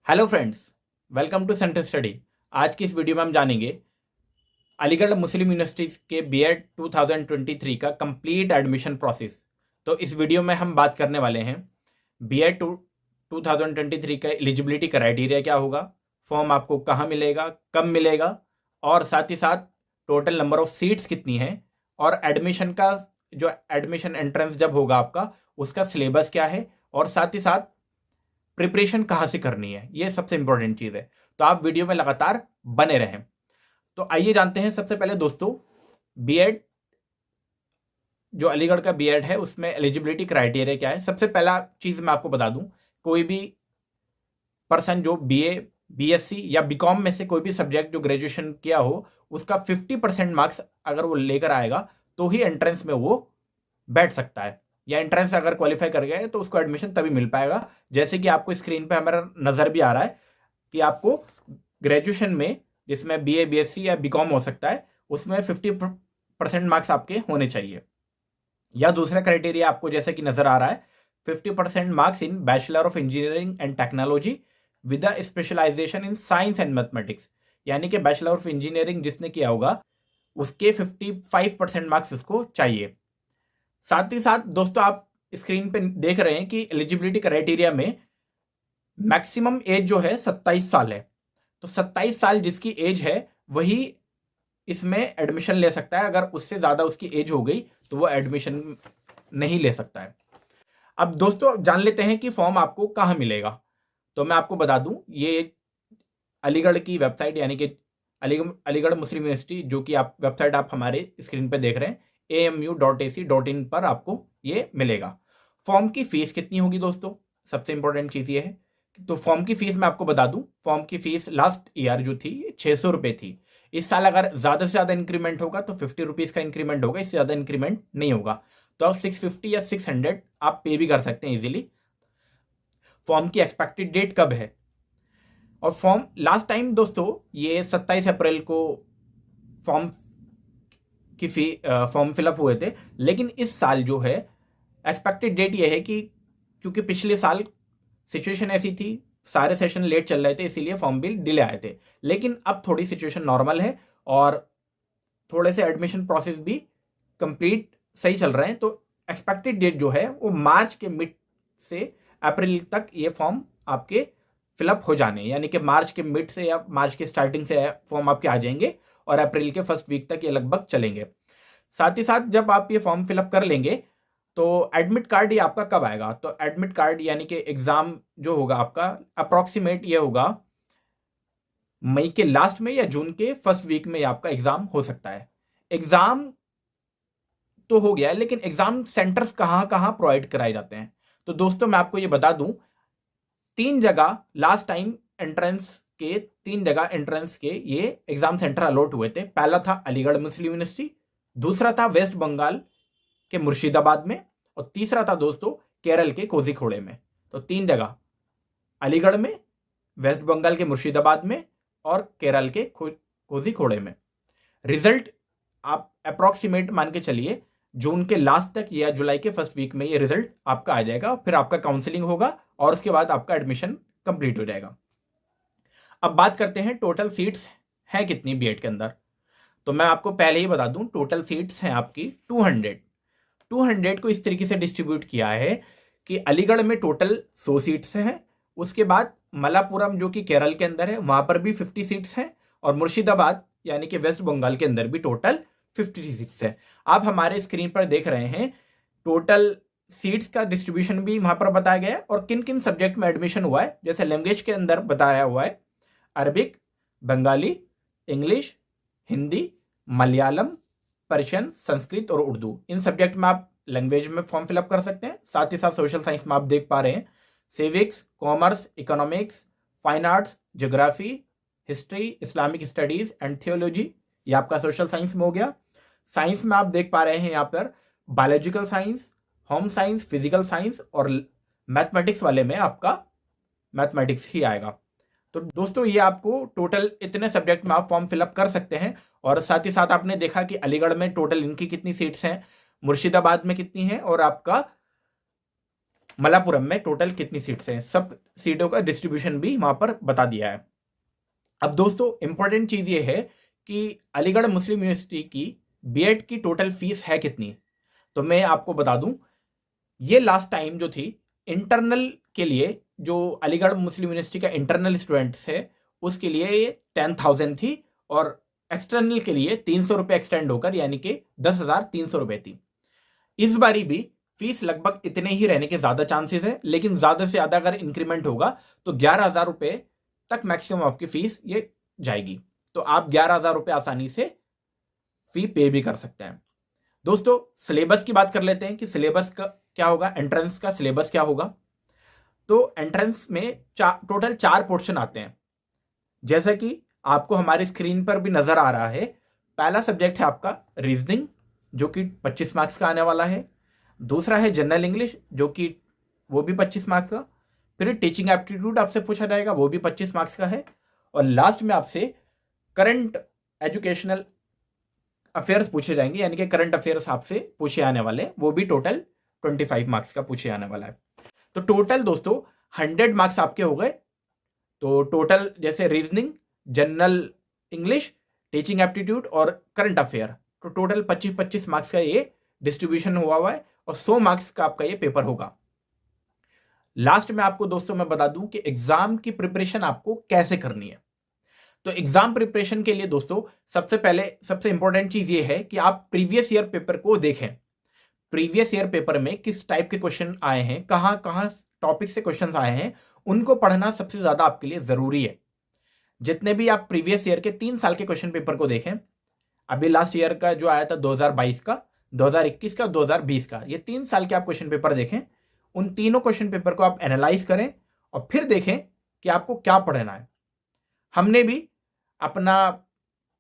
Hello friends, welcome to centre study. आज की इस वीडियो में हम जानेंगे अलीगढ़ मुस्लिम यूनिवर्सिटीज़ के बीएड 2023 का कंप्लीट एडमिशन प्रोसेस। तो इस वीडियो में हम बात करने वाले हैं बीएड 2023 का एलिजिबिलिटी क्राइटेरिया क्या होगा, फॉर्म आपको कहाँ मिलेगा, कब मिलेगा, और साथ ही साथ टोटल नंबर ऑफ सीट्स कितनी हैं, और एडमिशन का जो एडमिशन एंट्रेंस जब होगा आपका उसका सिलेबस क्या है, और साथ ही साथ प्रिपरेशन कहाँ से करनी है। ये सबसे इंपॉर्टेंट चीज़ है। तो आप वीडियो में लगातार बने रहें। तो आइए जानते हैं सबसे पहले दोस्तों, बीएड जो अलीगढ़ का बीएड है उसमें एलिजिबिलिटी क्राइटेरिया क्या है। सबसे पहला चीज़ मैं आपको बता दूं, कोई भी पर्सन जो बीए, बीएससी या बीकॉम में से कोई भी सब्जेक्ट जो ग्रेजुएशन किया हो उसका 50% मार्क्स अगर वो लेकर आएगा तो ही एंट्रेंस में वो बैठ सकता है, या एंट्रेंस अगर क्वालिफाई कर गया है तो उसको एडमिशन तभी मिल पाएगा। जैसे कि आपको स्क्रीन पे हमारा नज़र भी आ रहा है कि आपको ग्रेजुएशन में, जिसमें बीए, बीएससी या बीकॉम हो सकता है, उसमें 50% मार्क्स आपके होने चाहिए। या दूसरा क्राइटेरिया आपको जैसे कि नज़र आ रहा है, 50% marks in bachelor of engineering and technology with a specialisation in science and mathematics, यानी कि बैचलर ऑफ इंजीनियरिंग जिसने किया होगा उसके 55% मार्क्स उसको चाहिए। साथ ही साथ दोस्तों, आप स्क्रीन पे देख रहे हैं कि एलिजिबिलिटी क्राइटेरिया में मैक्सिमम एज जो है 27 साल है। तो 27 साल जिसकी एज है वही इसमें एडमिशन ले सकता है। अगर उससे ज़्यादा उसकी एज हो गई तो वो एडमिशन नहीं ले सकता है। अब दोस्तों जान लेते हैं कि फॉर्म आपको कहाँ मिलेगा। तो मैं आपको बता दूं, ये अलीगढ़ की वेबसाइट, यानी कि अलीगढ़ मुस्लिम यूनिवर्सिटी, जो कि आप वेबसाइट आप हमारे स्क्रीन पे देख रहे हैं, amu.ac.in पर आपको ये मिलेगा। फॉर्म की फीस कितनी होगी दोस्तों, सबसे इंपॉर्टेंट चीज़ ये है। तो फॉर्म की फीस मैं आपको बता दूं, फॉर्म की फीस लास्ट ईयर जो थी 600 रुपये थी। इस साल अगर ज़्यादा से ज़्यादा इंक्रीमेंट होगा तो 50 रुपीज़ का इंक्रीमेंट होगा, इससे ज़्यादा इंक्रीमेंट नहीं होगा। तो आप 650 या 600 आप पे भी कर सकते हैं इजीली। फॉर्म की एक्सपेक्टेड डेट कब है, और फॉर्म लास्ट टाइम दोस्तों ये 27 अप्रैल को फॉर्म की फॉर्म फिलअप हुए थे। लेकिन इस साल जो है एक्सपेक्टेड डेट ये है कि, क्योंकि पिछले साल सिचुएशन ऐसी थी, सारे सेशन लेट चल रहे थे, इसीलिए फॉर्म बिल डिले आए थे। लेकिन अब थोड़ी सिचुएशन नॉर्मल है और थोड़े से एडमिशन प्रोसेस भी कंप्लीट सही चल रहे हैं। तो एक्सपेक्टेड डेट जो है वो मार्च के मिड से अप्रैल तक ये फॉर्म आपके फिलअप हो जाने, यानी कि मार्च के मिड से या मार्च के स्टार्टिंग से फॉर्म आपके आ जाएंगे और अप्रैल के फर्स्ट वीक तक ये लगभग चलेंगे। साथ ही साथ जब आप ये फॉर्म फिलअप कर लेंगे तो एडमिट कार्ड ये आपका कब आएगा, तो एडमिट कार्ड यानी कि एग्ज़ाम जो होगा आपका अप्रॉक्सीमेट ये होगा मई के लास्ट में या जून के फर्स्ट वीक में आपका एग्ज़ाम हो सकता है। एग्ज़ाम तो हो गया है, लेकिन एग्ज़ाम सेंटर्स कहाँ कहाँ प्रोवाइड कराए जाते हैं। तो दोस्तों मैं आपको ये बता दूं, 3 जगह लास्ट टाइम एंट्रेंस के, 3 जगह एंट्रेंस के ये एग्ज़ाम सेंटर अलॉट हुए थे। पहला था अलीगढ़ मुस्लिम यूनिवर्सिटी, दूसरा था वेस्ट बंगाल के मुर्शिदाबाद में, और तीसरा था दोस्तों केरल के कोझिकोडे में। तो 3 जगह, अलीगढ़ में, वेस्ट बंगाल के मुर्शिदाबाद में, और केरल के कोझिकोडे में। रिजल्ट आप अप्रॉक्सीमेट मान के चलिए जून के लास्ट तक या जुलाई के फर्स्ट वीक में ये रिजल्ट आपका आ जाएगा। फिर आपका काउंसलिंग होगा और उसके बाद आपका एडमिशन कंप्लीट हो जाएगा। अब बात करते हैं टोटल सीट्स हैं कितनी बीएड के अंदर। तो मैं आपको पहले ही बता दूं, टोटल सीट्स हैं आपकी 200 को इस तरीके से डिस्ट्रीब्यूट किया है कि अलीगढ़ में टोटल 100 सीट्स हैं। उसके बाद मलापुरम जो कि केरल के अंदर है वहां पर भी 50 सीट्स हैं, और मुर्शिदाबाद यानी कि वेस्ट बंगाल के अंदर भी टोटल 50 सीट्स है। आप हमारे स्क्रीन पर देख रहे हैं टोटल सीट्स का डिस्ट्रीब्यूशन भी वहां पर बताया गया है, और किन किन सब्जेक्ट में एडमिशन हुआ है। जैसे लैंग्वेज के अंदर बताया हुआ है Arabic, Bengali, English, Hindi, Malayalam, Persian, Sanskrit और उर्दू, इन सब्जेक्ट में आप लैंग्वेज में फॉर्म फिलअप कर सकते हैं। साथ ही साथ सोशल साइंस में आप देख पा रहे हैं civics, commerce, economics, fine arts, geography, history, Islamic studies and theology, ये आपका सोशल साइंस में हो गया। साइंस में आप देख पा रहे हैं यहाँ पर biological science, home science, physical science, और मैथमेटिक्स वाले में आपका मैथमेटिक्स ही आएगा। तो दोस्तों ये आपको टोटल इतने सब्जेक्ट में आप फॉर्म फिलअप कर सकते हैं। और साथ ही साथ आपने देखा कि अलीगढ़ में टोटल इनकी कितनी सीट्स हैं, मुर्शिदाबाद में कितनी हैं, और आपका मलापुरम में टोटल कितनी सीट्स हैं, सब सीटों का डिस्ट्रीब्यूशन भी वहां पर बता दिया है। अब दोस्तों इंपॉर्टेंट चीज ये है कि अलीगढ़ मुस्लिम यूनिवर्सिटी की बीएड की टोटल फीस है कितनी। तो मैं आपको बता दूं, ये लास्ट टाइम जो थी इंटरनल के लिए, जो अलीगढ़ मुस्लिम यूनिवर्सिटी का इंटरनल स्टूडेंट्स है उसके लिए ये 10,000 थी, और एक्सटर्नल के लिए 300 रुपये एक्सटेंड होकर यानी कि 10,300 रुपये थी। इस बारी भी फीस लगभग इतने ही रहने के ज्यादा चांसेस है, लेकिन ज्यादा से ज्यादा अगर इंक्रीमेंट होगा तो 11,000 रुपये तक मैक्सिमम आपकी फीस ये जाएगी। तो आप 11,000 रुपये आसानी से फी पे भी कर सकते हैं। दोस्तों सिलेबस की बात कर लेते हैं कि सिलेबस का क्या होगा, एंट्रेंस का सिलेबस क्या होगा। तो एंट्रेंस में टोटल 4 पोर्शन आते हैं, जैसा कि आपको हमारी स्क्रीन पर भी नजर आ रहा है। पहला सब्जेक्ट है आपका रीजनिंग, जो कि 25 मार्क्स का आने वाला है। दूसरा है जनरल इंग्लिश, जो कि वो भी 25 मार्क्स का। फिर टीचिंग एप्टीट्यूड आपसे पूछा जाएगा, वो भी 25 मार्क्स का है। और लास्ट में आपसे करंट एजुकेशनल अफेयर्स पूछे जाएंगे, यानी कि करंट अफेयर्स आपसे पूछे आने वाले, वो भी टोटल 25 मार्क्स का पूछे आने वाला है। तो टोटल दोस्तों 100 मार्क्स आपके हो गए। तो टोटल जैसे reasoning, general English, teaching aptitude और करंट अफेयर, तो टोटल 25-25 मार्क्स का ये डिस्ट्रीब्यूशन हुआ है, और 100 मार्क्स का आपका ये पेपर होगा। लास्ट में आपको दोस्तों मैं बता दूं कि एग्जाम की प्रिपरेशन आपको कैसे करनी है। तो एग्जाम प्रिपरेशन के लिए दोस्तों सबसे पहले सबसे इंपॉर्टेंट चीज ये है कि आप प्रीवियस ईयर पेपर को देखें। प्रीवियस ईयर पेपर में किस टाइप के क्वेश्चन आए हैं, कहां कहां टॉपिक से क्वेश्चंस आए हैं, उनको पढ़ना सबसे ज्यादा आपके लिए जरूरी है। जितने भी आप प्रीवियस ईयर के 3 साल के क्वेश्चन पेपर को देखें, अभी लास्ट ईयर का जो आया था 2022 का, 2021 का, 2020 का, ये 3 साल के आप क्वेश्चन पेपर देखें। उन तीनों क्वेश्चन पेपर को आप एनालाइज करें और फिर देखें कि आपको क्या पढ़ना है। हमने भी अपना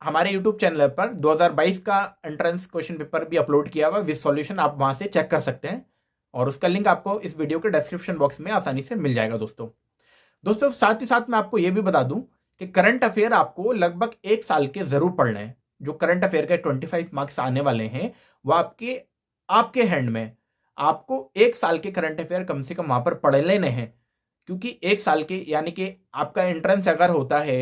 हमारे YouTube चैनल पर 2022 का एंट्रेंस क्वेश्चन पेपर भी अपलोड किया हुआ विद सॉल्यूशन, आप वहां से चेक कर सकते हैं, और उसका लिंक आपको इस वीडियो के डिस्क्रिप्शन बॉक्स में आसानी से मिल जाएगा। दोस्तों साथ ही साथ मैं आपको यह भी बता दूं कि करंट अफेयर आपको लगभग 1 साल के जरूर पढ़ना है। जो करंट अफेयर के 25 मार्क्स आने वाले हैं वो आपके हैंड में। आपको 1 साल के करंट अफेयर कम से कम वहां पर पढ़ लेने हैं, क्योंकि 1 साल के यानी कि आपका एंट्रेंस अगर होता है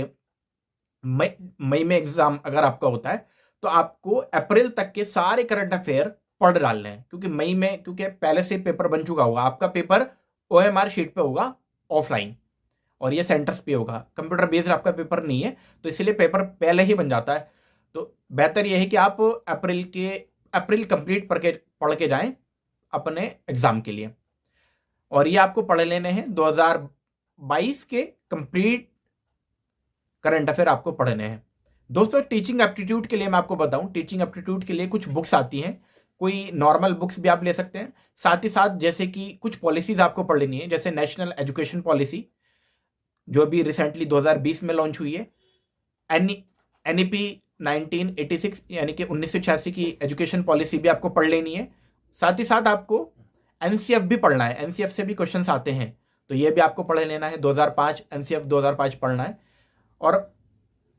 मई में एग्जाम अगर आपका होता है, तो आपको अप्रैल तक के सारे करंट अफेयर पढ़ डालने हैं, क्योंकि मई में क्योंकि पहले से पेपर बन चुका होगा, आपका पेपर OMR शीट पे होगा ऑफलाइन, और ये सेंटर्स पे होगा, कंप्यूटर बेस्ड आपका पेपर नहीं है, तो इसलिए पेपर पहले ही बन जाता है। तो बेहतर यह है कि आप अप्रैल कंप्लीट पढ़ के जाएं अपने एग्जाम के लिए, और ये आपको पढ़ लेने हैं 2022 के कंप्लीट करंट अफेयर आपको पढ़ने हैं। दोस्तों टीचिंग एप्टीट्यूड के लिए मैं आपको बताऊं, टीचिंग एप्टीट्यूड के लिए कुछ बुक्स आती हैं, कोई नॉर्मल बुक्स भी आप ले सकते हैं। साथ ही साथ जैसे कि कुछ पॉलिसीज आपको पढ़ लेनी है, जैसे नेशनल एजुकेशन पॉलिसी जो अभी रिसेंटली 2020 में लॉन्च हुई है, NEP 1986 यानी कि 1986 की एजुकेशन पॉलिसी भी आपको पढ़ लेनी है। साथ ही साथ आपको NCF भी पढ़ना है, NCF से भी क्वेश्चंस आते हैं, तो ये भी आपको पढ़ लेना है। 2005 NCF 2005 पढ़ना है। और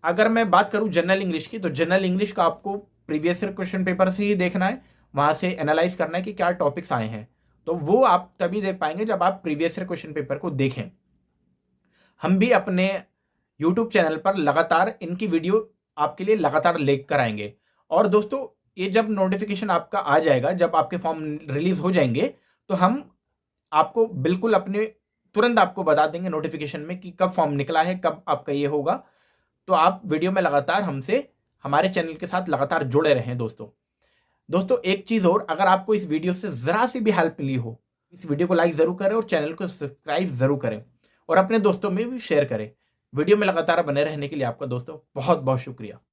अगर मैं बात करूं जनरल इंग्लिश की, तो जनरल इंग्लिश का आपको प्रीवियस ईयर क्वेश्चन पेपर से ही देखना है, वहां से एनालाइज करना है कि क्या टॉपिक्स आए हैं, तो वो आप तभी देख पाएंगे जब आप प्रीवियस ईयर क्वेश्चन पेपर को देखें। हम भी अपने YouTube चैनल पर लगातार इनकी वीडियो आपके लिए लगातार लेकर आएंगे। और दोस्तों ये जब नोटिफिकेशन आपका आ जाएगा, जब आपके फॉर्म रिलीज हो जाएंगे, तो हम आपको बिल्कुल तुरंत आपको बता देंगे नोटिफिकेशन में कि कब फॉर्म निकला है, कब आपका ये होगा। तो आप वीडियो में लगातार हमसे हमारे चैनल के साथ लगातार जुड़े रहें। दोस्तों एक चीज और, अगर आपको इस वीडियो से जरा सी भी हेल्प मिली हो, इस वीडियो को लाइक जरूर करें और चैनल को सब्सक्राइब जरूर करें, और अपने दोस्तों में भी शेयर करें। वीडियो में लगातार बने रहने के लिए आपका दोस्तों बहुत बहुत शुक्रिया।